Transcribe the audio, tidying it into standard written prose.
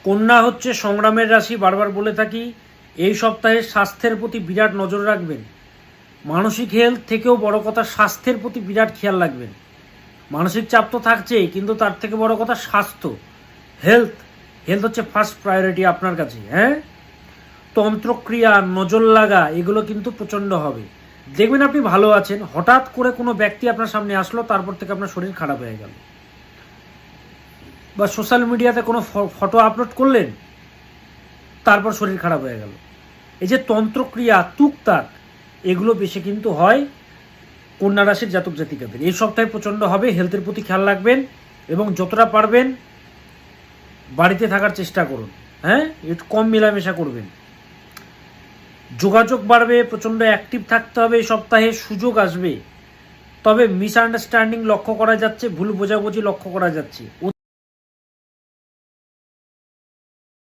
কন্যা হচ্ছে সংগ্রামের রাশি, বারবার বলে থাকি। এই সপ্তাহে স্বাস্থ্যের প্রতি বিরাট নজর রাখবেন। মানসিক হেলথ থেকেও বড় কথা স্বাস্থ্যের প্রতি বিরাট খেয়াল রাখবেন। মানসিক চাপ তো থাকছেই, কিন্তু তার থেকে বড় কথা স্বাস্থ্য, হেলথ হচ্ছে ফার্স্ট প্রায়োরিটি আপনার কাছে। হ্যাঁ, তন্ত্রক্রিয়া, নজর লাগা, এগুলো কিন্তু প্রচণ্ড হবে। দেখবেন আপনি ভালো আছেন, হঠাৎ করে কোনো ব্যক্তি আপনার সামনে আসলো, তারপর থেকে আপনার শরীর খারাপ হয়ে গেল। বা সোশ্যাল মিডিয়াতে কোনো ফটো আপলোড করলেন, তারপর শরীর খারাপ হয়ে গেল। এই যে তন্ত্রক্রিয়া, তুকতাক, এগুলো বেশি কিন্তু হয় কন্যা রাশির জাতক জাতিকাদের। এই সপ্তাহে প্রচণ্ড হবে। হেলথের প্রতি খেয়াল রাখবেন এবং যতটা পারবেন বাড়িতে থাকার চেষ্টা করুন। হ্যাঁ, একটু কম মেলামেশা করবেন। যোগাযোগ বাড়বে, প্রচণ্ড অ্যাক্টিভ থাকতে হবে। এই সপ্তাহে সুযোগ আসবে, তবে মিসআন্ডারস্ট্যান্ডিং লক্ষ্য করা যাচ্ছে, ভুল বোঝাবুঝি লক্ষ্য করা যাচ্ছে।